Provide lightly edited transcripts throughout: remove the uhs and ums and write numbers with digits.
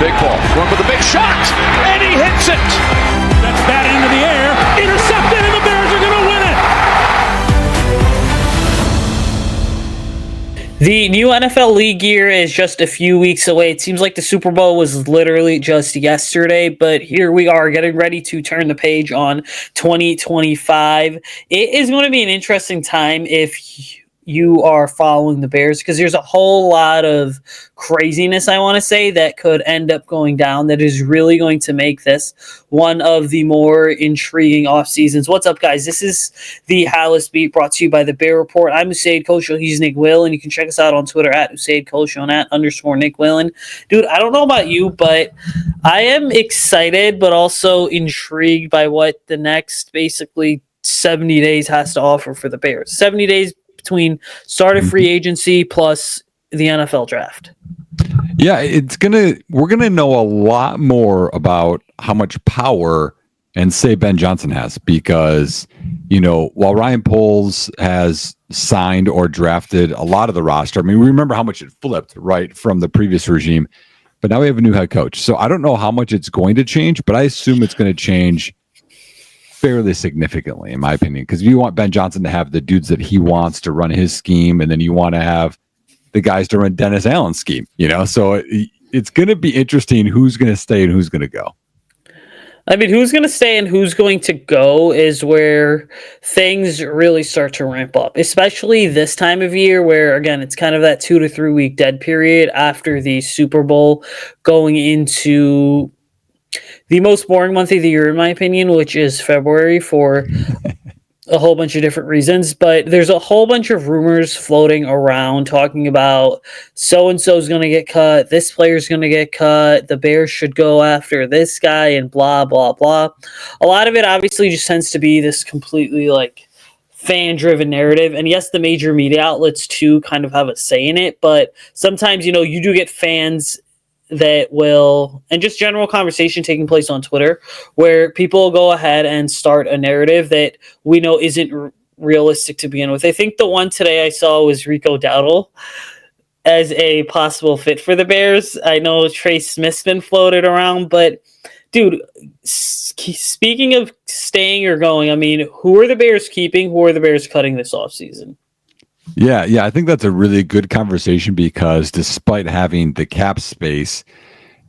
big ball. Going for the big shot, and he hits it. That's batted into the air, intercepted, and the Bears are going to win it. The new NFL league year is just a few weeks away. It seems like the Super Bowl was literally just yesterday, but here we are getting ready to turn the page on 2025. It is going to be an interesting time if you are following the Bears, because there's a whole lot of craziness, I want to say, that could end up going down that is really going to make this one of the more intriguing off seasons. What's up, guys? This is the Halas Beat, brought to you by the Bear Report. I'm Usayd Koshul. He's Nick Whalen. You can check us out on Twitter at Usayd Koshul and at _Nick Whalen. Dude, I don't know about you, but I am excited but also intrigued by what the next basically 70 days has to offer for the Bears. 70 days between start of free agency plus the NFL draft. Yeah, we're gonna know a lot more about how much power and say Ben Johnson has, because while Ryan Poles has signed or drafted a lot of the roster, I mean, we remember how much it flipped right from the previous regime, but now we have a new head coach. So I don't know how much it's going to change, but I assume it's going to change fairly significantly, in my opinion, because you want Ben Johnson to have the dudes that he wants to run his scheme, and then you want to have the guys to run Dennis Allen's scheme, so it's going to be interesting who's going to stay and who's going to go. I mean, who's going to stay and who's going to go is where things really start to ramp up, especially this time of year where, again, it's kind of that 2 to 3 week dead period after the Super Bowl, going into the most boring month of the year, in my opinion, which is February, for a whole bunch of different reasons. But there's a whole bunch of rumors floating around talking about so-and-so is going to get cut, this player's going to get cut, the Bears should go after this guy, and blah, blah, blah. A lot of it obviously just tends to be this completely fan-driven narrative. And yes, the major media outlets too kind of have a say in it, but sometimes, you do get fans that will, and just general conversation taking place on Twitter, where people go ahead and start a narrative that we know isn't realistic to begin with. I think the one today I saw was Rico Dowdle as a possible fit for the Bears. I know Trey Smith's been floated around, but dude, speaking of staying or going, I mean, who are the Bears keeping? Who are the Bears cutting this offseason? Yeah, I think that's a really good conversation, because despite having the cap space,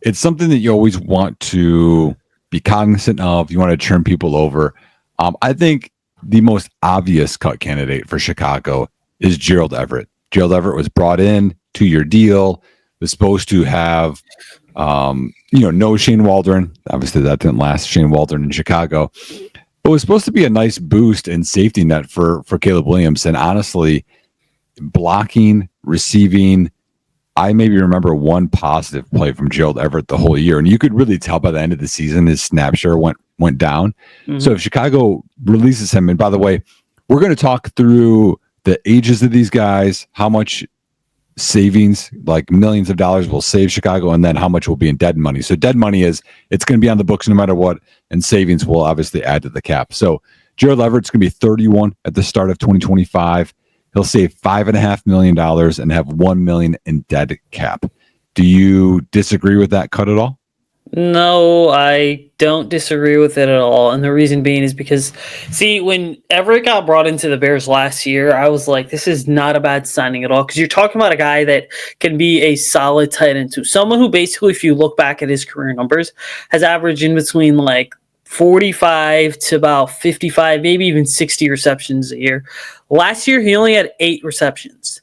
it's something that you always want to be cognizant of. You want to churn people over. I think the most obvious cut candidate for Chicago is Gerald Everett. Gerald Everett was brought in, 2-year deal, was supposed to have, no Shane Waldron. Obviously, that didn't last, Shane Waldron in Chicago. But it was supposed to be a nice boost and safety net for Caleb Williams. And honestly, blocking, receiving, I maybe remember one positive play from Gerald Everett the whole year, and you could really tell by the end of the season his snap share went down. Mm-hmm. So if Chicago releases him, and by the way, we're going to talk through the ages of these guys, how much savings, like millions of dollars, will save Chicago, and then how much will be in dead money. So dead money is, it's going to be on the books no matter what, and savings will obviously add to the cap. So Gerald Everett's going to be 31 at the start of 2025. He'll save $5.5 million and have $1 million in dead cap. Do you disagree with that cut at all? No, I don't disagree with it at all. And the reason being is because, see, when Everett got brought into the Bears last year, I was like, this is not a bad signing at all. Because you're talking about a guy that can be a solid tight end too. Someone who basically, if you look back at his career numbers, has averaged in between 45 to about 55, maybe even 60 receptions a year. Last year, he only had 8 receptions.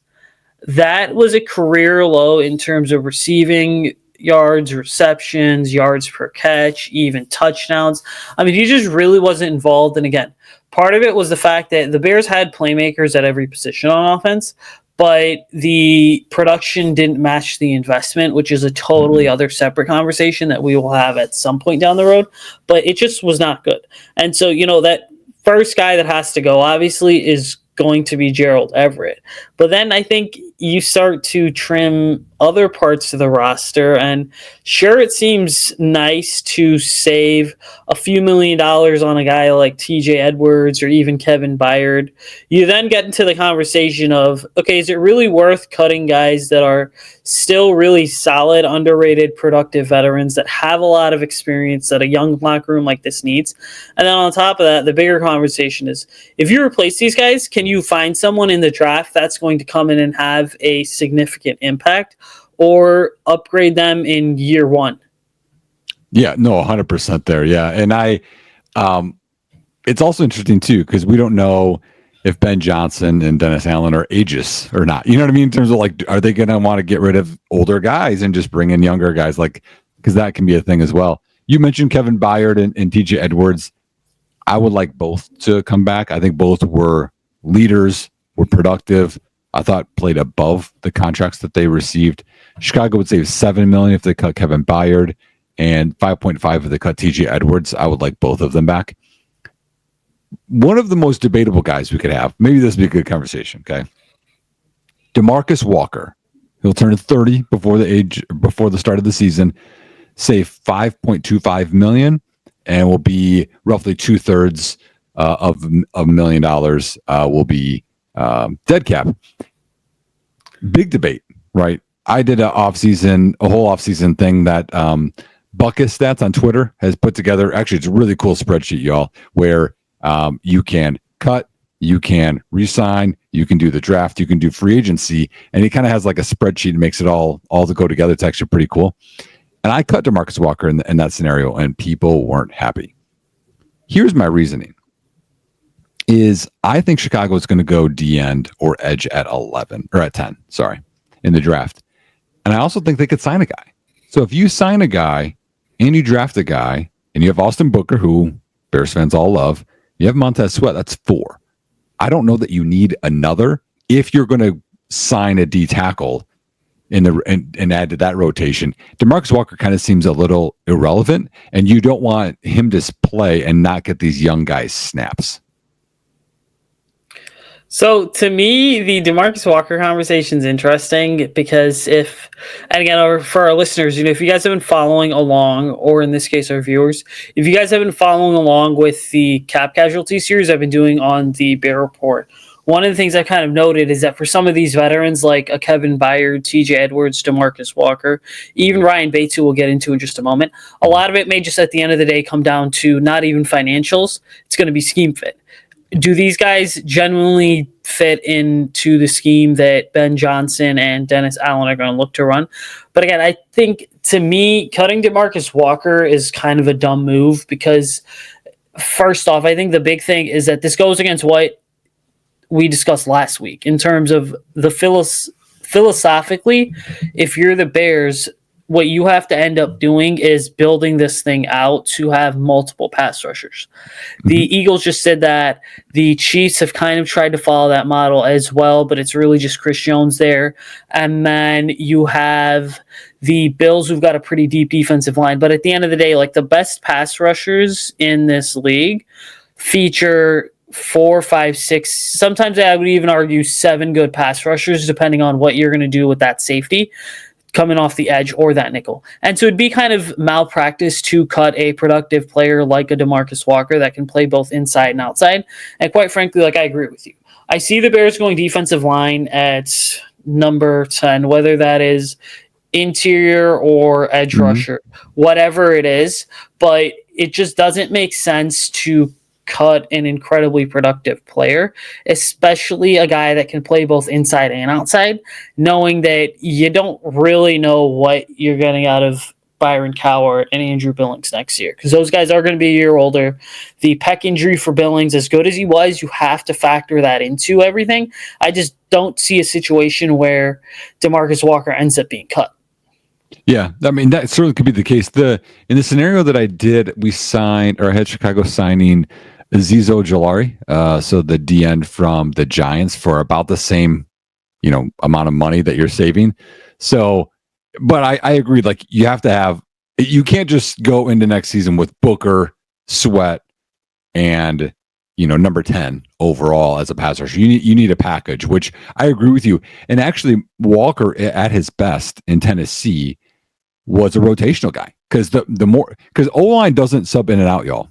That was a career low in terms of receiving yards, receptions, yards per catch, even touchdowns. I mean, he just really wasn't involved. And again, part of it was the fact that the Bears had playmakers at every position on offense, but the production didn't match the investment, which is a totally other separate conversation that we will have at some point down the road. But it just was not good. And so, that first guy that has to go, obviously, is going to be Gerald Everett. But then I think you start to trim other parts of the roster. And sure, it seems nice to save a few $1 million on a guy like TJ Edwards or even Kevin Byard. You then get into the conversation of, okay, is it really worth cutting guys that are still really solid, underrated, productive veterans that have a lot of experience that a young locker room like this needs? And then on top of that, the bigger conversation is, if you replace these guys, can you find someone in the draft that's going to come in and have a significant impact, or upgrade them in year one? Yeah, no, 100% there. Yeah. And it's also interesting too, because we don't know if Ben Johnson and Dennis Allen are ages or not. You know what I mean? In terms of like, are they going to want to get rid of older guys and just bring in younger guys? Like, because that can be a thing as well. You mentioned Kevin Byard and TJ Edwards. I would like both to come back. I think both were leaders, were productive. I thought played above the contracts that they received. Chicago would save $7 million if they cut Kevin Byard, and 5.5 if they cut TJ Edwards. I would like both of them back. One of the most debatable guys we could have, maybe this would be a good conversation, okay? DeMarcus Walker. He'll turn 30 before the start of the season, save $5.25 million, and will be roughly 2/3 of $1 million will be dead cap. Big debate, right? I did a whole offseason thing that Bucket Stats on Twitter has put together. Actually, it's a really cool spreadsheet, y'all, where you can cut, you can re-sign, you can do the draft, you can do free agency, and it kind of has like a spreadsheet and makes it all to go together. It's actually pretty cool. And I cut DeMarcus Walker in that scenario, and people weren't happy. Here's my reasoning. Is I think Chicago is going to go D-end or edge at 11 or at 10, in the draft. And I also think they could sign a guy. So if you sign a guy and you draft a guy and you have Austin Booker, who Bears fans all love, you have Montez Sweat, that's 4. I don't know that you need another if you're going to sign a D tackle and add to that rotation. DeMarcus Walker kind of seems a little irrelevant, and you don't want him to play and not get these young guys snaps. So to me, the DeMarcus Walker conversation is interesting because and again, for our listeners, if you guys have been following along, or in this case, our viewers, if you guys have been following along with the cap casualty series I've been doing on the Bear Report, one of the things I kind of noted is that for some of these veterans like a Kevin Byard, TJ Edwards, DeMarcus Walker, even Ryan Bates, who we'll get into in just a moment, a lot of it may just at the end of the day come down to not even financials. It's going to be scheme fit. Do these guys genuinely fit into the scheme that Ben Johnson and Dennis Allen are going to look to run? But again, I think, to me, cutting DeMarcus Walker is kind of a dumb move because, first off, I think the big thing is that this goes against what we discussed last week in terms of the philosophically, if you're the Bears, what you have to end up doing is building this thing out to have multiple pass rushers. The Eagles just said that. The Chiefs have kind of tried to follow that model as well, but it's really just Chris Jones there. And then you have the Bills, who've got a pretty deep defensive line. But at the end of the day, like, the best pass rushers in this league feature 4, 5, 6, sometimes I would even argue 7 good pass rushers, depending on what you're going to do with that safety coming off the edge or that nickel. And so it'd be kind of malpractice to cut a productive player like a DeMarcus Walker that can play both inside and outside. And quite frankly, like, I agree with you. I see the Bears going defensive line at number 10, whether that is interior or edge rusher, whatever it is, but it just doesn't make sense to cut an incredibly productive player, especially a guy that can play both inside and outside, knowing that you don't really know what you're getting out of Byron Cowart and Andrew Billings next year, because those guys are going to be a year older. The pec injury for Billings, as good as he was, you have to factor that into everything. I just don't see a situation where DeMarcus Walker ends up being cut. Yeah, I mean, that certainly could be the case. In the scenario that I did, I had Chicago signing Azeez Ojulari, so the D-end from the Giants, for about the same, amount of money that you're saving. So, but I agree, like, you can't just go into next season with Booker, Sweat, and number 10 overall as a pass rusher. You need a package, which I agree with you. And actually, Walker at his best in Tennessee was a rotational guy because because O-line doesn't sub in and out, y'all.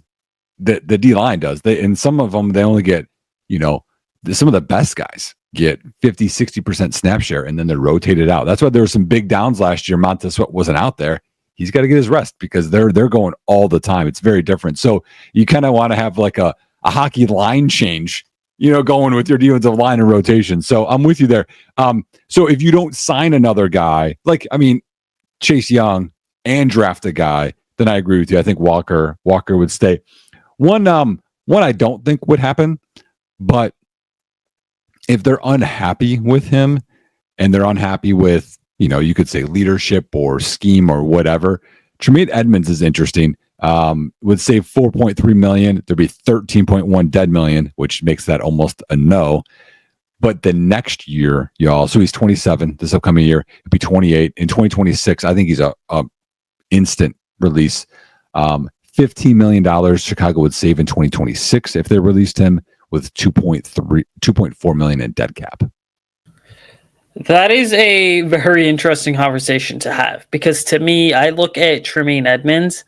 The D-line does. And some of them, they only get, some of the best guys get 50, 60% snap share, and then they're rotated out. That's why there were some big downs last year. Montez Sweat wasn't out there. He's got to get his rest because they're going all the time. It's very different. So you kind of want to have like a hockey line change, going with your defensive line and rotation. So I'm with you there. So if you don't sign another guy, Chase Young and draft a guy, then I agree with you. I think Walker would stay. One I don't think would happen, but if they're unhappy with him and they're unhappy with, you could say leadership or scheme or whatever, Tremaine Edmonds is interesting. Would save $4.3 million. There'd be $13.1 dead million, which makes that almost a no. But the next year, y'all, so he's 27 this upcoming year, it'd be 28. In 2026, I think he's a instant release. $15 million Chicago would save in 2026 if they released him, with 2.4 million in dead cap. That is a very interesting conversation to have, because to me, I look at Tremaine Edmonds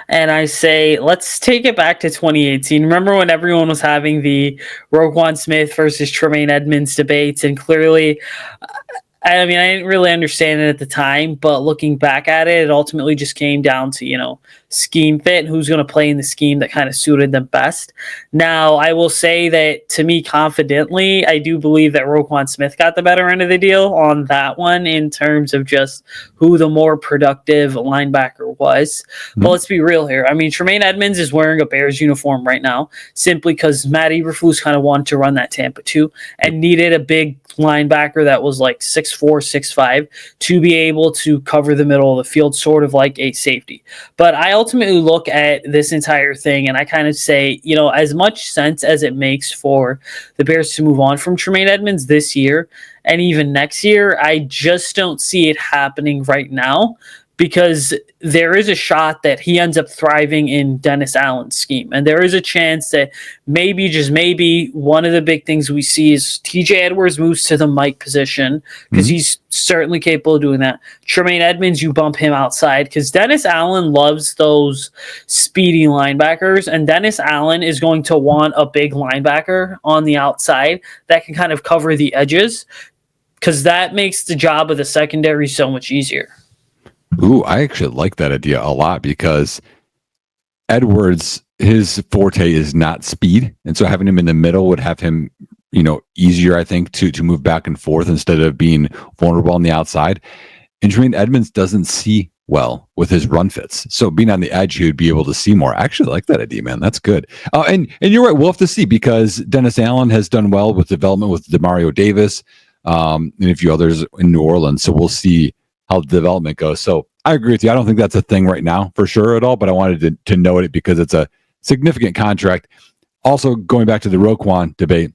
and I say, let's take it back to 2018. Remember when everyone was having the Roquan Smith versus Tremaine Edmonds debates, and clearly, I didn't really understand it at the time, but looking back at it, it ultimately just came down to, scheme fit and who's going to play in the scheme that kind of suited them best. Now, I will say that, to me, confidently, I do believe that Roquan Smith got the better end of the deal on that one in terms of just who the more productive linebacker was. Mm-hmm. But let's be real here. Tremaine Edmonds is wearing a Bears uniform right now simply because Matt Eberflus kind of wanted to run that Tampa 2 and needed a big linebacker that was like 6'4", 6'5", to be able to cover the middle of the field, sort of like a safety. But I ultimately look at this entire thing and I kind of say, as much sense as it makes for the Bears to move on from Tremaine Edmonds this year and even next year, I just don't see it happening right now, because there is a shot that he ends up thriving in Dennis Allen's scheme. And there is a chance that maybe, just maybe, one of the big things we see is TJ Edwards moves to the Mike position, because he's certainly capable of doing that. Tremaine Edmonds, you bump him outside, because Dennis Allen loves those speedy linebackers, and Dennis Allen is going to want a big linebacker on the outside that can kind of cover the edges, because that makes the job of the secondary so much easier. Ooh, I actually like that idea a lot, because Edwards, his forte is not speed. And so having him in the middle would have him, easier, I think, to move back and forth instead of being vulnerable on the outside. And Tremaine Edmonds doesn't see well with his run fits. So being on the edge, he would be able to see more. I actually like that idea, man. That's good. And you're right. We'll have to see, because Dennis Allen has done well with development with Demario Davis and a few others in New Orleans. So we'll see how the development goes. So I agree with you. I don't think that's a thing right now for sure at all, but I wanted to note it because it's a significant contract. Also, going back to the Roquan debate,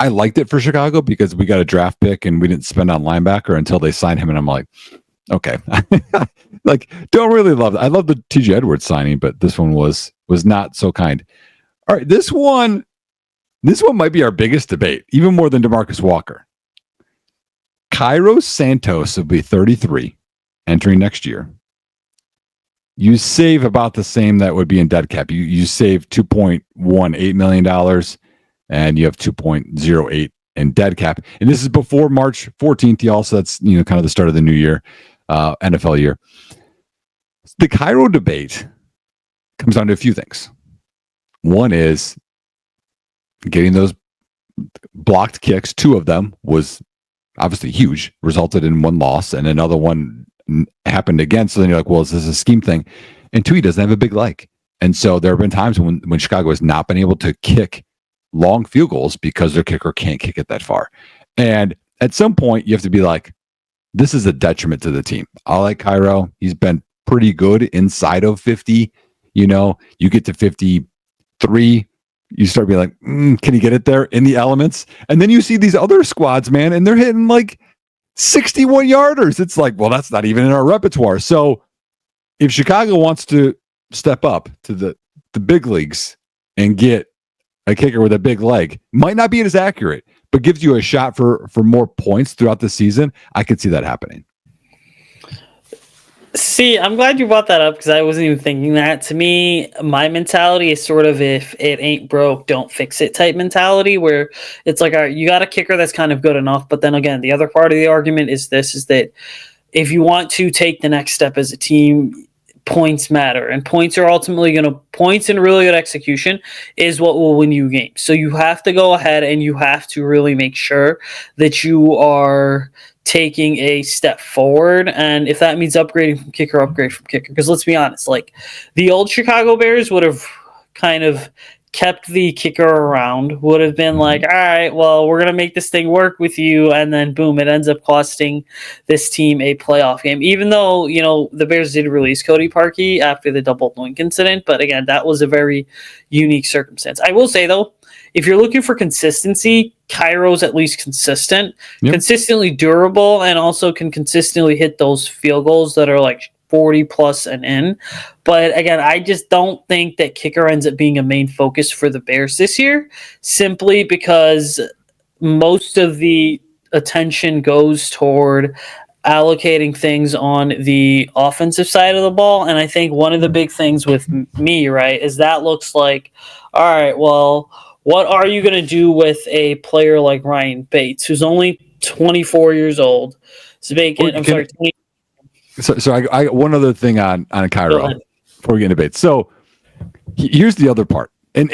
I liked it for Chicago because we got a draft pick and we didn't spend on linebacker until they signed him. And I'm like, okay, don't really love it. I love the TJ Edwards signing, but this one was not so kind. All right, this one might be our biggest debate, even more than DeMarcus Walker. Cairo Santos will be 33 entering next year. You save about the same that would be in dead cap. You save $2.18 million and you have 2.08 in dead cap. And this is before March 14th, y'all. So that's, kind of the start of the new year, NFL year. The Cairo debate comes down to a few things. One is getting those blocked kicks. Two of them was obviously huge, resulted in one loss, and another one happened again. So then you're like, well, is this a scheme thing? And two, he doesn't have a big leg. And so there have been times when Chicago has not been able to kick long field goals because their kicker can't kick it that far. And at some point, you have to be like, this is a detriment to the team. I like Cairo. He's been pretty good inside of 50. You get to 53, you start being like, can he get it there in the elements? And then you see these other squads, man, and they're hitting like 61-yarders. It's like, well, that's not even in our repertoire. So if Chicago wants to step up to the big leagues and get a kicker with a big leg. Might not be as accurate, but gives you a shot for more points throughout the season. I could see that happening. See, I'm glad you brought that up because I wasn't even thinking that. To me, my mentality is sort of if it ain't broke, don't fix it type mentality, where it's like, all right, you got a kicker that's kind of good enough. But then again, the other part of the argument is that if you want to take the next step as a team, points matter, and points are ultimately points and really good execution is what will win you games. So you have to go ahead and you have to really make sure that you are taking a step forward, and if that means upgrading from kicker, upgrade from kicker. Because let's be honest, like the old Chicago Bears would have kind of kept the kicker around, would have been like, all right, well, we're going to make this thing work with you. And then boom, it ends up costing this team a playoff game, even though, the Bears did release Cody Parkey after the double doink incident. But again, that was a very unique circumstance. I will say though, if you're looking for consistency, Cairo's at least consistent, consistently durable, and also can consistently hit those field goals that are like 40 plus and in. But again, I just don't think that kicker ends up being a main focus for the Bears this year, simply because most of the attention goes toward allocating things on the offensive side of the ball. And I think one of the big things with me, right, is that looks like, all right, well, what are you going to do with a player like Ryan Bates, who's only 24 years old? So I got one other thing on Cairo before we get into Bates. So here's the other part. And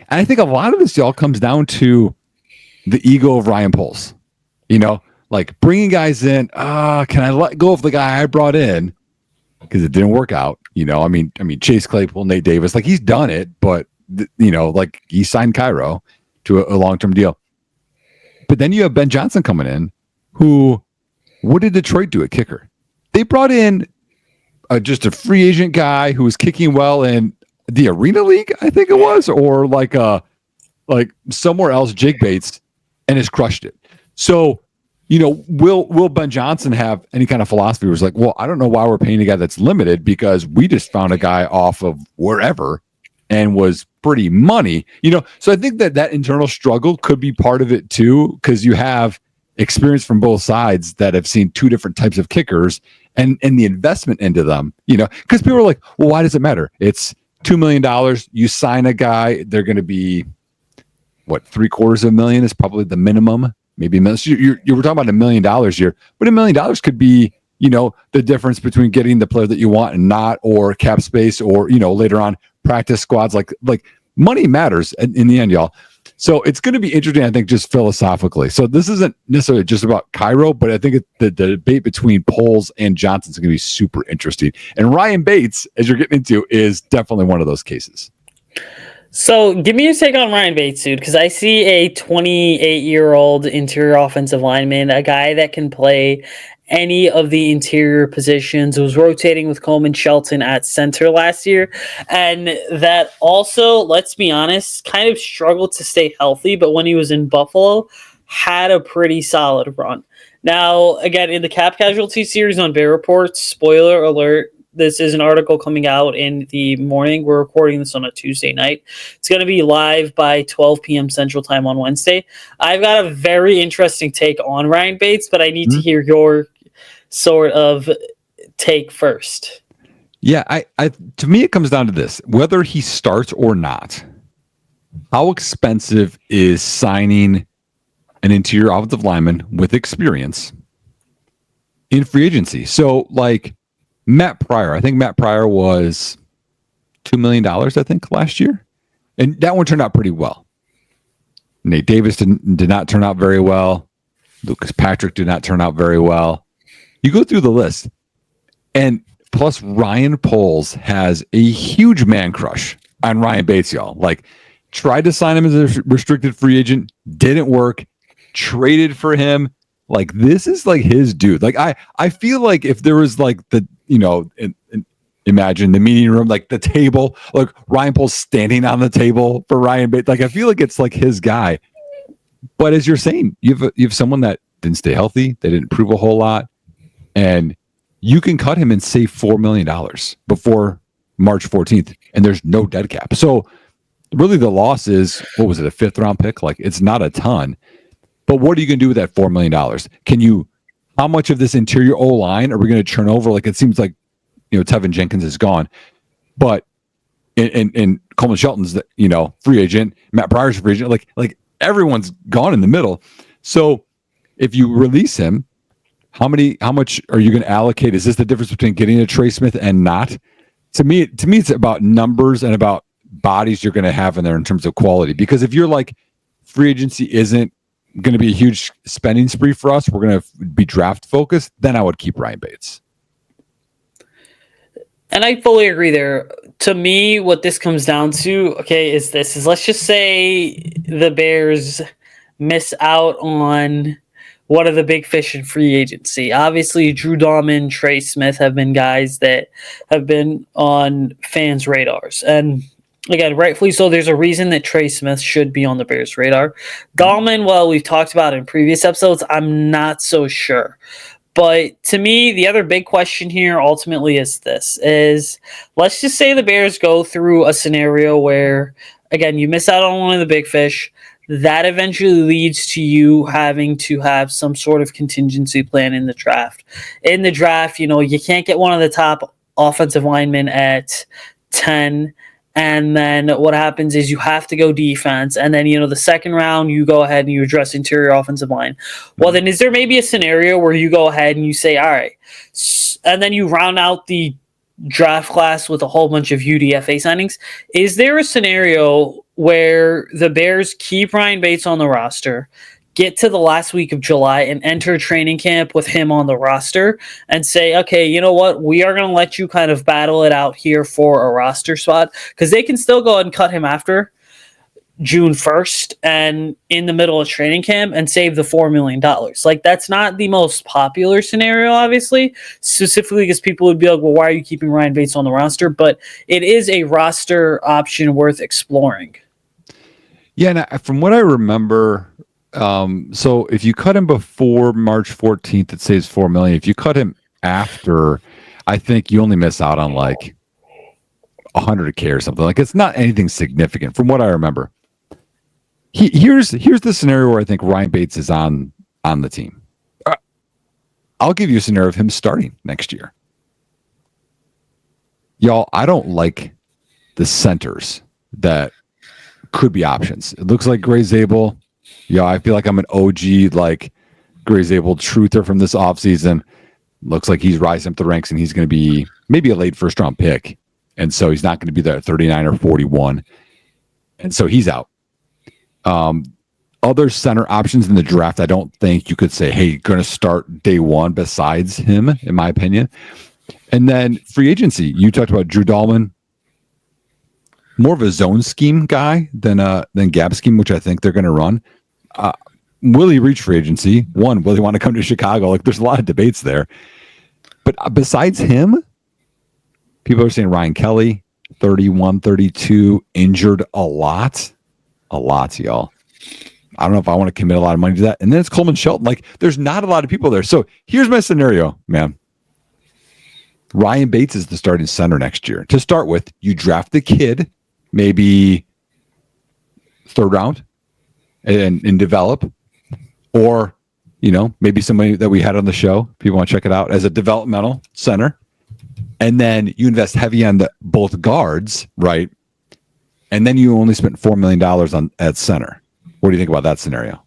I think a lot of this all comes down to the ego of Ryan Poles. Like bringing guys in, can I let go of the guy I brought in because it didn't work out? I mean Chase Claypool, Nate Davis, like he's done it, but like he signed Cairo to a long-term deal. But then you have Ben Johnson coming in, who, what did Detroit do at kicker? They brought in just a free agent guy who was kicking well in the Arena League, I think it was, or like somewhere else, Jake Bates, and has crushed it. So, will Ben Johnson have any kind of philosophy where it's like, well, I don't know why we're paying a guy that's limited because we just found a guy off of wherever and was pretty money, So I think that internal struggle could be part of it too, because you have experience from both sides that have seen two different types of kickers and the investment into them, because people are like, well, why does it matter? It's $2 million. You sign a guy, they're going to be what, $750,000 is probably the minimum, maybe a million. So you were talking about $1 million here, but $1 million could be, the difference between getting the player that you want and not, or cap space, or, later on practice squads, like money matters in the end, y'all. So it's going to be interesting, I think, just philosophically. So this isn't necessarily just about Cairo, but I think the debate between Poles and Johnson is going to be super interesting. And Ryan Bates, as you're getting into, is definitely one of those cases. So give me your take on Ryan Bates, dude, because I see a 28-year-old interior offensive lineman, a guy that can play any of the interior positions, was rotating with Coleman Shelton at center last year, and that also, let's be honest, kind of struggled to stay healthy, but when he was in Buffalo, had a pretty solid run. Now, again, in the cap casualty series on Bear Report, spoiler alert, this is an article coming out in the morning. We're recording this on a Tuesday night. It's going to be live by 12 p.m. Central Time on Wednesday. I've got a very interesting take on Ryan Bates, but I need to hear your sort of take first. Yeah, I to me, it comes down to this. Whether he starts or not, how expensive is signing an interior offensive lineman with experience in free agency? So, like, Matt Pryor. I think Matt Pryor was $2 million, I think, last year. And that one turned out pretty well. Nate Davis did not turn out very well. Lucas Patrick did not turn out very well. You go through the list. And plus, Ryan Poles has a huge man crush on Ryan Bates, y'all. Like, tried to sign him as a restricted free agent. Didn't work. Traded for him. Like, this is like his dude. Like, I feel like if there was like the, imagine the meeting room, like the table, like Ryan Poles standing on the table for Ryan Bates. Like, I feel like it's like his guy. But as you're saying, you have someone that didn't stay healthy. They didn't prove a whole lot. And you can cut him and save $4 million before March 14th. And there's no dead cap. So really the loss is, what was it, a 5th-round pick? Like, it's not a ton. But what are you going to do with that $4 million? How much of this interior O-line are we going to turn over? Like, it seems like, Tevin Jenkins is gone. But and Coleman Shelton's, free agent. Matt Pryor's free agent. Like everyone's gone in the middle. So if you release him, how much are you going to allocate? Is this the difference between getting a Trey Smith and not? To me, it's about numbers and about bodies you're going to have in there in terms of quality. Because if you're like, free agency isn't going to be a huge spending spree for us, we're going to be draft focused, then I would keep Ryan Bates. And I fully agree there. To me, what this comes down to, is let's just say the Bears miss out on one of the big fish in free agency. Obviously, Drew Dalman, Trey Smith have been guys that have been on fans' radars. And again, rightfully so, there's a reason that Trey Smith should be on the Bears' radar. Dalman, well, we've talked about in previous episodes, I'm not so sure. But to me, the other big question here ultimately is let's just say the Bears go through a scenario where, again, you miss out on one of the big fish. That eventually leads to you having to have some sort of contingency plan in the draft. In the draft, you can't get one of the top offensive linemen at 10. And then what happens is you have to go defense. And then, the second round, you go ahead and you address interior offensive line. Well, then is there maybe a scenario where you go ahead and you say, all right, and then you round out the draft class with a whole bunch of UDFA signings? Is there a scenario where the Bears keep Ryan Bates on the roster, get to the last week of July and enter training camp with him on the roster and say, okay, you know what? We are going to let you kind of battle it out here for a roster spot, because they can still go ahead and cut him after June 1st and in the middle of training camp and save the $4 million. Like, that's not the most popular scenario, obviously, specifically because people would be like, well, why are you keeping Ryan Bates on the roster? But it is a roster option worth exploring. Yeah, and from what I remember, so if you cut him before March 14th, it saves $4 million. If you cut him after, I think you only miss out on like $100K or something. Like, it's not anything significant from what I remember. Here's the scenario where I think Ryan Bates is on the team. I'll give you a scenario of him starting next year. Y'all, I don't like the centers that could be options. It looks like Gray Zabel. Yeah, I feel like I'm an OG, like, Gray Zabel truther from this offseason. Looks like he's rising up the ranks and he's going to be maybe a late first-round pick. And so he's not going to be there at 39 or 41. And so he's out. Other center options in the draft, I don't think you could say, hey, you're going to start day one besides him, in my opinion. And then free agency, you talked about Drew Dalman, more of a zone scheme guy than gap scheme, which I think they're going to run. Will he reach free agency? Will he want to come to Chicago? Like, there's a lot of debates there. But besides him, people are saying Ryan Kelly, 31, 32, injured a lot, y'all. I don't know if I want to commit a lot of money to that. And then it's Coleman Shelton. Like, there's not a lot of people there. So here's my scenario, man. Ryan Bates is the starting center next year. To start with, you draft the kid, maybe third round, and develop. Or, maybe somebody that we had on the show, people want to check it out, as a developmental center. And then you invest heavy on both guards, right? And then you only spent $4 million at center. What do you think about that scenario?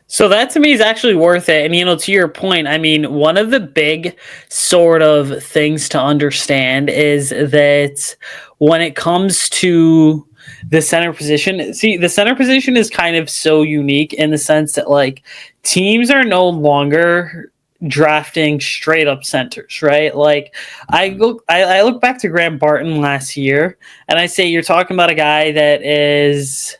So that to me is actually worth it. And, to your point, I mean, one of the big sort of things to understand is that when it comes to the center position, the center position is kind of so unique in the sense that, like, teams are no longer drafting straight up centers, right? Like, I look back to Graham Barton last year, and I say you're talking about a guy that is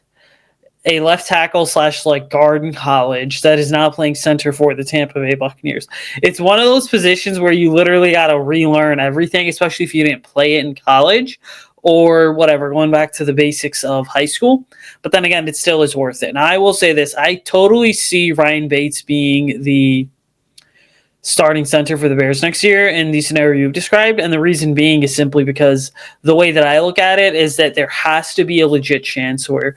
a left tackle / like guard in college that is now playing center for the Tampa Bay Buccaneers. It's one of those positions where you literally got to relearn everything, especially if you didn't play it in college or whatever, going back to the basics of high school. But then again, it still is worth it. And I will say this, I totally see Ryan Bates being the starting center for the Bears next year in the scenario you've described. And the reason being is simply because the way that I look at it is that there has to be a legit chance where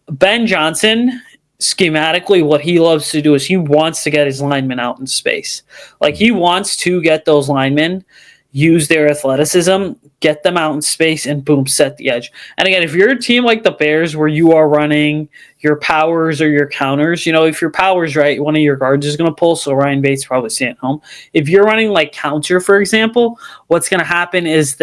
Ben Johnson, schematically, what he loves to do is he wants to get his linemen out in space. Like, he wants to get those linemen, use their athleticism, get them out in space, and boom, set the edge. And again, if you're a team like the Bears where you are running your powers or your counters, if your power's right, one of your guards is going to pull, so Ryan Bates probably staying home. If you're running like counter, for example, what's going to happen is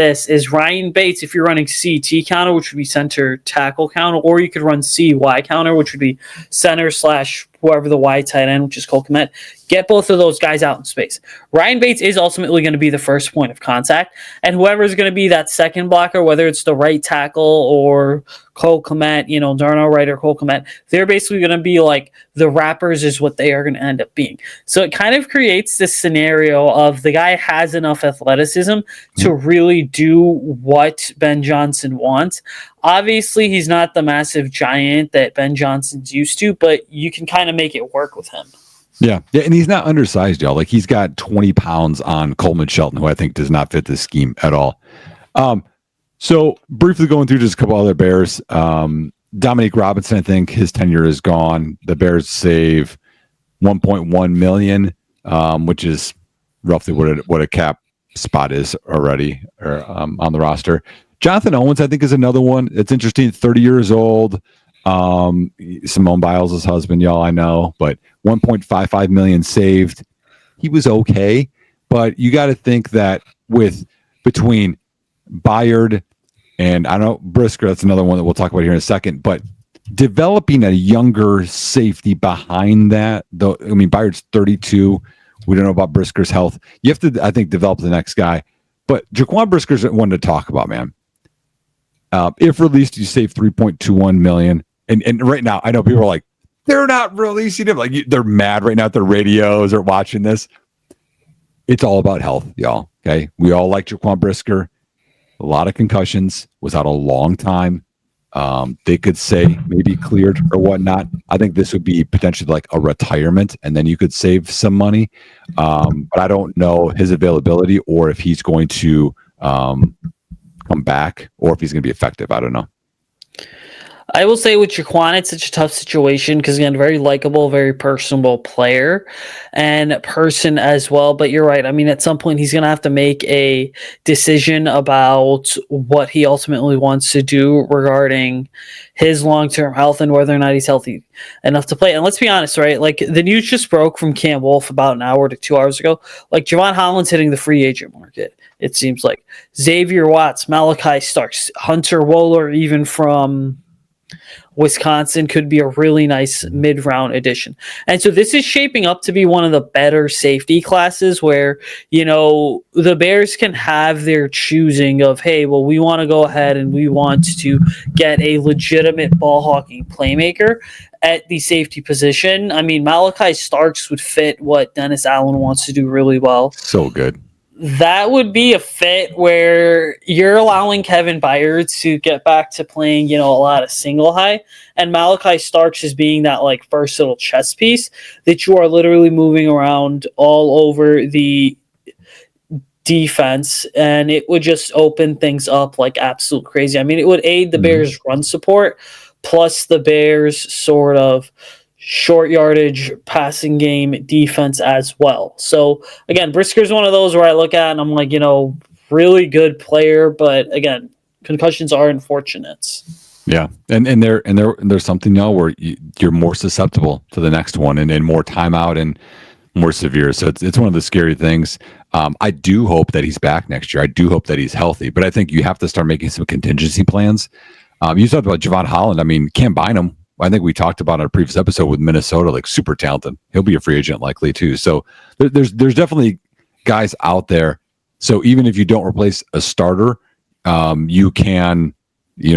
Ryan Bates, if you're running CT counter, which would be center tackle counter, or you could run CY counter, which would be center / whoever the Y tight end, which is Cole Kmet, get both of those guys out in space. Ryan Bates is ultimately going to be the first point of contact, and whoever is going to be that second blocker, whether it's the right tackle or Cole Kmet, Darnell Wright or Cole Kmet, they're basically going to be like the wrappers is what they are going to end up being. So it kind of creates this scenario of the guy has enough athleticism to really do what Ben Johnson wants. Obviously, he's not the massive giant that Ben Johnson's used to, but you can kind of make it work with him. Yeah, and he's not undersized, y'all. Like, he's got 20 pounds on Coleman Shelton, who I think does not fit this scheme at all. So briefly going through just a couple other Bears. Dominique Robinson, I think his tenure is gone. The Bears save $1.1 million, which is roughly what a cap spot is already on the roster. Jonathan Owens, I think, is another one. It's interesting. 30 years old. Simone Biles' husband, y'all, I know, but $1.55 million saved. He was okay, but you got to think that between Byard and I know Brisker, that's another one that we'll talk about here in a second, but developing a younger safety behind that, though, I mean, Byard's 32. We don't know about Brisker's health. You have to, I think, develop the next guy. But Jaquan Brisker's one to talk about, man. If released, you save $3.21 million. And right now, I know people are like, they're not releasing him. Like, they're mad right now at their radios or watching this. It's all about health, y'all. Okay, we all like Jaquan Brisker. A lot of concussions, was out a long time. They could say maybe cleared or whatnot. I think this would be potentially like a retirement, and then you could save some money. But I don't know his availability or if he's going to come back or if he's going to be effective. I don't know. I will say with Jaquan, it's such a tough situation because, again, very likable, very personable player and person as well. But you're right. I mean, at some point, he's going to have to make a decision about what he ultimately wants to do regarding his long-term health and whether or not he's healthy enough to play. And let's be honest, right? Like, the news just broke from Cam Wolf about an hour to 2 hours ago. Like, Javon Holland's hitting the free agent market, it seems like. Xavier Watts, Malachi Starks, Hunter Wohler, even from Wisconsin, could be a really nice mid-round addition. And so this is shaping up to be one of the better safety classes where, the Bears can have their choosing of, hey, well, we want to go ahead and we want to get a legitimate ball-hawking playmaker at the safety position. I mean, Malachi Starks would fit what Dennis Allen wants to do really well. So good. That would be a fit where you're allowing Kevin Byard to get back to playing, a lot of single high, and Malachi Starks is being that like versatile chess piece that you are literally moving around all over the defense, and it would just open things up like absolute crazy. I mean, it would aid the Bears' run support, plus the Bears' sort of short yardage passing game defense as well. So again, Brisker's one of those where I look at and I'm like, really good player, but again, concussions are unfortunate. Yeah, and there's something now where you're more susceptible to the next one and more timeout and more severe. So it's one of the scary things. I do hope that he's back next year. I do hope that he's healthy, but I think you have to start making some contingency plans. You talked about Javon Holland. I mean, Cam Bynum, I think we talked about in a previous episode with Minnesota, like super talented. He'll be a free agent likely too. So there's definitely guys out there. So even if you don't replace a starter, you can,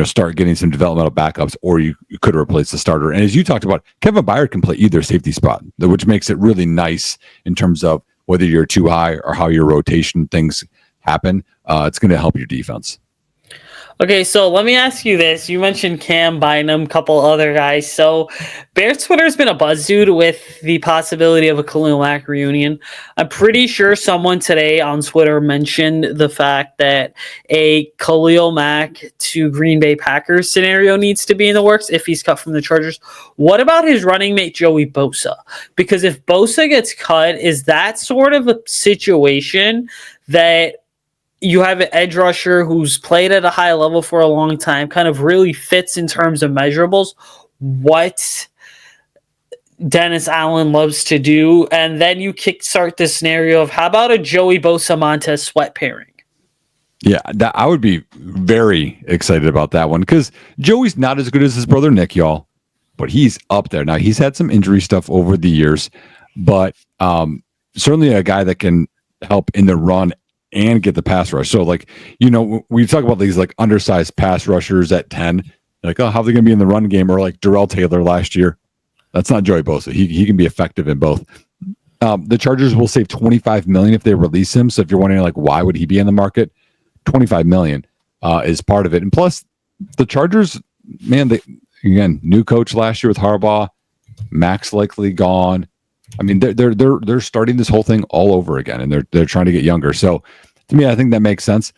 start getting some developmental backups, or you could replace the starter. And as you talked about, Kevin Byard can play either safety spot, which makes it really nice in terms of whether you're too high or how your rotation things happen. It's going to help your defense. Okay, so let me ask you this. You mentioned Cam Bynum, couple other guys. So Bears Twitter's been a buzz dude with the possibility of a Khalil Mack reunion. I'm pretty sure someone today on Twitter mentioned the fact that a Khalil Mack to Green Bay Packers scenario needs to be in the works if he's cut from the Chargers. What about his running mate Joey Bosa? Because if Bosa gets cut, is that sort of a situation that you have an edge rusher who's played at a high level for a long time, kind of really fits in terms of measurables what Dennis Allen loves to do, and then you kickstart the scenario of how about a Joey Bosa Montez Sweat pairing? Yeah, I would be very excited about that one because Joey's not as good as his brother Nick, y'all, but he's up there. Now, he's had some injury stuff over the years, but certainly a guy that can help in the run and get the pass rush. So, like, we talk about these like undersized pass rushers at 10, like, oh, how are they going to be in the run game? Or like Darrell Taylor last year. That's not Joey Bosa. He can be effective in both. The Chargers will save $25 million if they release him. So if you're wondering, like, why would he be in the market? $25 million is part of it. And plus, the Chargers, man, again, new coach last year with Harbaugh, Max likely gone. I mean, they're starting this whole thing all over again, and they're trying to get younger. So, to me, I think that makes sense.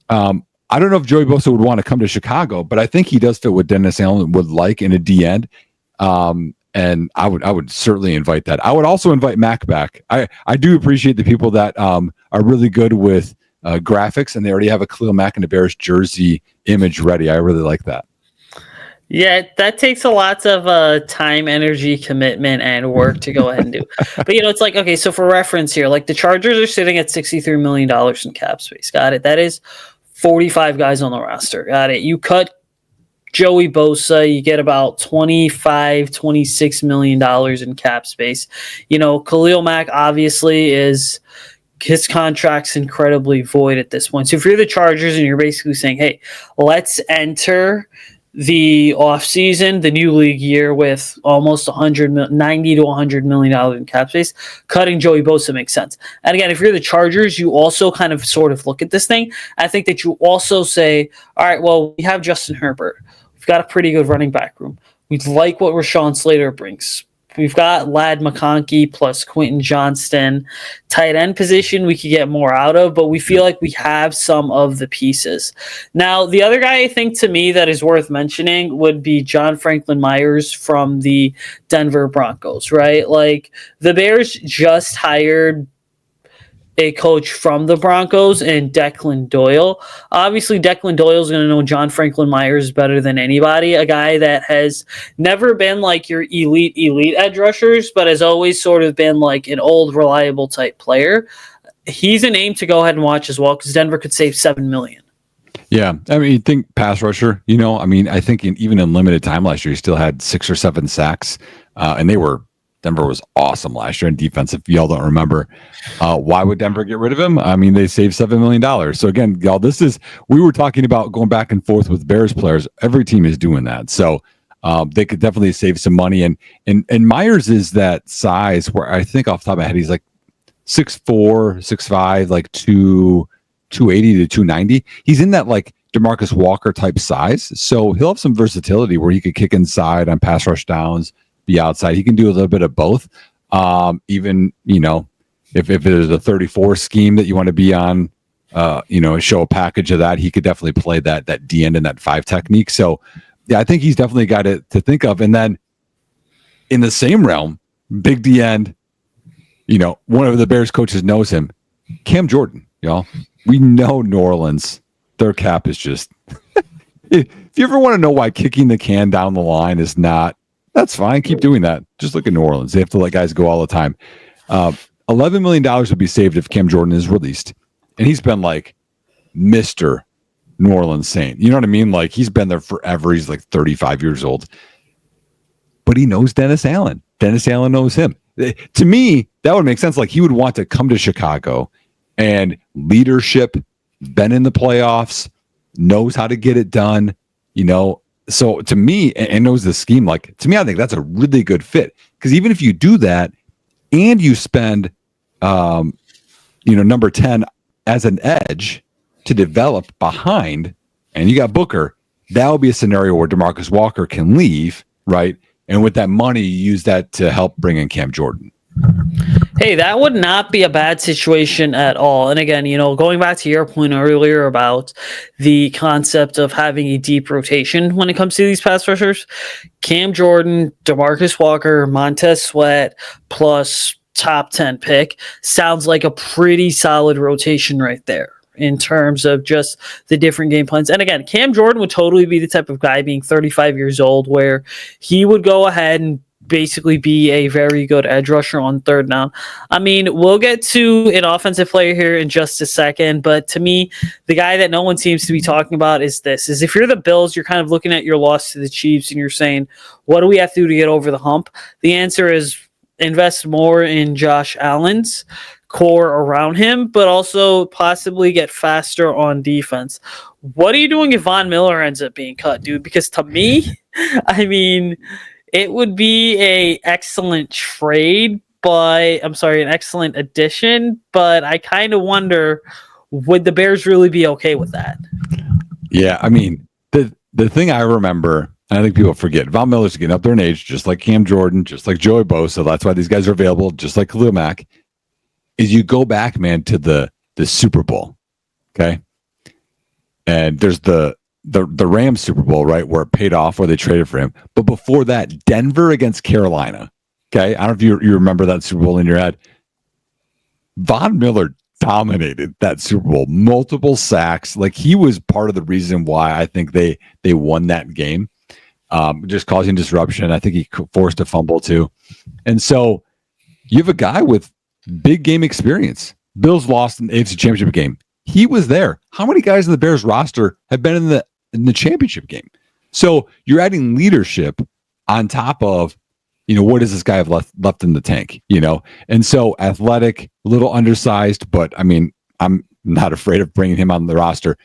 I don't know if Joey Bosa would want to come to Chicago, but I think he does fit what Dennis Allen would like in a D end. And I would certainly invite that. I would also invite Mac back. I do appreciate the people that are really good with graphics, and they already have a Khalil Mack and a Bears jersey image ready. I really like that. Yeah, that takes a lot of time, energy, commitment, and work to go ahead and do. But, it's like, okay, so for reference here, like the Chargers are sitting at $63 million in cap space. Got it. That is 45 guys on the roster. Got it. You cut Joey Bosa, you get about $26 million in cap space. Khalil Mack obviously his contract's incredibly void at this point. So if you're the Chargers and you're basically saying, hey, let's enter the offseason, the new league year, with almost $90 to $100 million in cap space, cutting Joey Bosa makes sense. And again, if you're the Chargers, you also kind of sort of look at this thing. I think that you also say, all right, well, we have Justin Herbert. We've got a pretty good running back room. We like what Rashawn Slater brings. We've got Ladd McConkey plus Quentin Johnston. Tight end position we could get more out of, but we feel like we have some of the pieces. Now, the other guy I think to me that is worth mentioning would be John Franklin Myers from the Denver Broncos, right? Like the Bears just hired a coach from the Broncos and Declan Doyle. Obviously, Declan Doyle is going to know John Franklin Myers better than anybody, a guy that has never been like your elite edge rushers, but has always sort of been like an old, reliable type player. He's a name to go ahead and watch as well because Denver could save $7 million. Yeah, I mean, you think pass rusher, I think even in limited time last year, he still had 6 or 7 sacks, and Denver was awesome last year in defense. If y'all don't remember, why would Denver get rid of him? I mean, they saved $7 million. So again, y'all, we were talking about going back and forth with Bears players. Every team is doing that. So they could definitely save some money. And Myers is that size where I think off the top of my head, he's like 6'4", 6'5", like 280 to 290. He's in that like DeMarcus Walker type size. So he'll have some versatility where he could kick inside on pass rush downs, be outside. He can do a little bit of both. Even, if there's a 34 scheme that you want to be on, show a package of that, he could definitely play that D end and that 5 technique. So yeah, I think he's definitely got it to think of. And then in the same realm, big D end, one of the Bears coaches knows him, Cam Jordan, y'all. We know New Orleans, their cap is just, if you ever want to know why kicking the can down the line is not, that's fine. Keep doing that. Just look at New Orleans. They have to let guys go all the time. $11 million would be saved if Cam Jordan is released. And he's been like Mr. New Orleans Saint. You know what I mean? Like he's been there forever. He's like 35 years old. But he knows Dennis Allen. Dennis Allen knows him. To me, that would make sense. Like he would want to come to Chicago and leadership, been in the playoffs, knows how to get it done, So to me, and knows the scheme, like to me, I think that's a really good fit. Because even if you do that and you spend, number 10 as an edge to develop behind and you got Booker, that would be a scenario where DeMarcus Walker can leave, right? And with that money, use that to help bring in Cam Jordan. Hey, that would not be a bad situation at all. And again, going back to your point earlier about the concept of having a deep rotation when it comes to these pass rushers, Cam Jordan, DeMarcus Walker, Montez Sweat, plus top 10 pick sounds like a pretty solid rotation right there in terms of just the different game plans. And again, Cam Jordan would totally be the type of guy, being 35 years old, where he would go ahead and basically be a very good edge rusher on third down. I mean, we'll get to an offensive player here in just a second, but to me, the guy that no one seems to be talking about is if you're the Bills, you're kind of looking at your loss to the Chiefs and you're saying, what do we have to do to get over the hump? The answer is invest more in Josh Allen's core around him, but also possibly get faster on defense. What are you doing if Von Miller ends up being cut, dude? Because to me, I mean, it would be an excellent trade, an excellent addition, but I kind of wonder, would the Bears really be okay with that? Yeah, I mean, the thing I remember, and I think people forget, Von Miller's getting up there in age, just like Cam Jordan, just like Joey Bosa. That's why these guys are available, just like Khalil Mack, is you go back, man, to the Super Bowl, okay? And there's the Rams Super Bowl, right, where it paid off, where they traded for him. But before that, Denver against Carolina. Okay, I don't know if you remember that Super Bowl in your head. Von Miller dominated that Super Bowl, multiple sacks. Like, he was part of the reason why I think they won that game, just causing disruption. I think he forced a fumble too. And so you have a guy with big game experience. Bills lost an AFC Championship game. He was there. How many guys in the Bears roster have been in the championship game? So you're adding leadership on top of, what does this guy have left in the tank, And so athletic, a little undersized, but I mean, I'm not afraid of bringing him on the roster.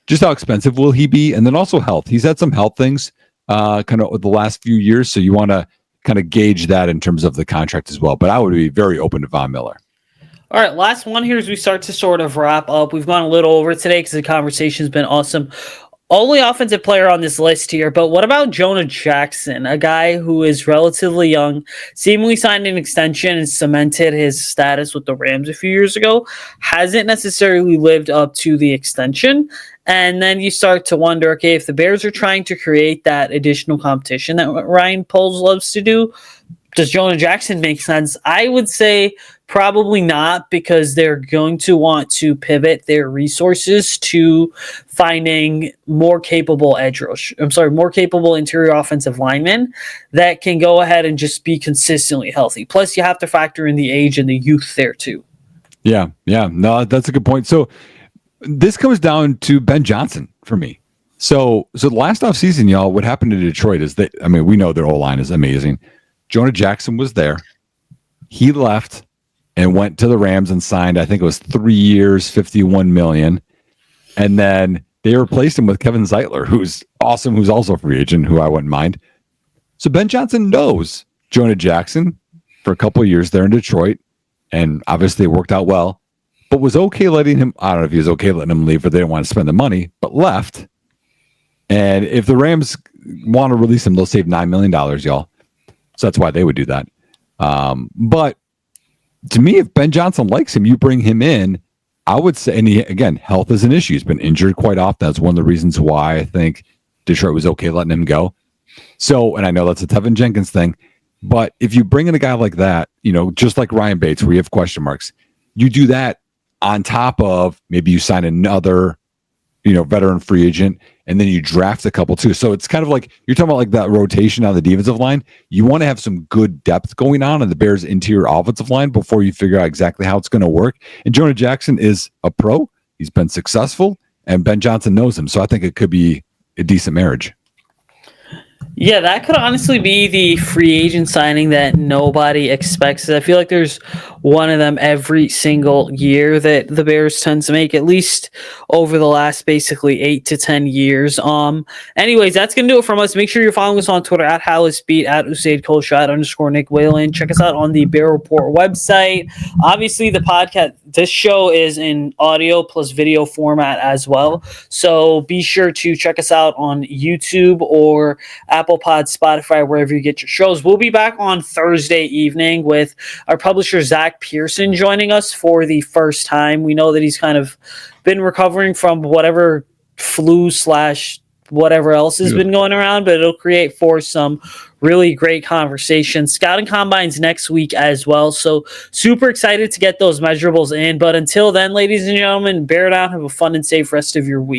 Just how expensive will he be? And then also health. He's had some health things kind of the last few years. So you want to kind of gauge that in terms of the contract as well. But I would be very open to Von Miller. All right, last one here as we start to sort of wrap up. We've gone a little over today because the conversation's been awesome. Only offensive player on this list here, but what about Jonah Jackson, a guy who is relatively young, seemingly signed an extension and cemented his status with the Rams a few years ago, hasn't necessarily lived up to the extension. And then you start to wonder, okay, if the Bears are trying to create that additional competition that Ryan Poles loves to do, does Jonah Jackson make sense? I would say probably not, because they're going to want to pivot their resources to finding more capable more capable interior offensive linemen that can go ahead and just be consistently healthy. Plus, you have to factor in the age and the youth there too. Yeah. No, that's a good point. So this comes down to Ben Johnson for me. So the last offseason, y'all, what happened to Detroit is we know their O-line is amazing. Jonah Jackson was there. He left and went to the Rams and signed, I think it was 3 years, $51 million. And then they replaced him with Kevin Zeitler, who's awesome, who's also a free agent, who I wouldn't mind. So Ben Johnson knows Jonah Jackson for a couple of years there in Detroit, and obviously it worked out well, but was okay letting him, I don't know if he was okay letting him leave, or they didn't want to spend the money, but left. And if the Rams want to release him, they'll save $9 million, y'all. So that's why they would do that. But to me, if Ben Johnson likes him, you bring him in, I would say, and again, health is an issue. He's been injured quite often. That's one of the reasons why I think Detroit was okay letting him go. So, and I know that's a Tevin Jenkins thing, but if you bring in a guy like that, just like Ryan Bates, where you have question marks, you do that on top of maybe you sign another, veteran free agent, and then you draft a couple too. So it's kind of like you're talking about like that rotation on the defensive line. You want to have some good depth going on in the Bears' interior offensive line before you figure out exactly how it's going to work. And Jonah Jackson is a pro. He's been successful, and Ben Johnson knows him. So I think it could be a decent marriage. Yeah, that could honestly be the free agent signing that nobody expects. I feel like there's one of them every single year that the Bears tend to make, at least over the last basically 8 to 10 years. Anyways, that's gonna do it from us. Make sure you're following us on Twitter at HalasBeat, at Usayd Koshul, @ Nick Whalen. Check us out on the Bear Report website. Obviously, the podcast, this show is in audio plus video format as well. So be sure to check us out on YouTube or Apple Pod, Spotify, wherever you get your shows. We'll be back on Thursday evening with our publisher, Zach Pearson, joining us for the first time. We know that he's kind of been recovering from whatever flu / whatever else has been going around, but it'll create for some really great conversations. Scouting combines next week as well. So super excited to get those measurables in. But until then, ladies and gentlemen, bear down. Have a fun and safe rest of your week.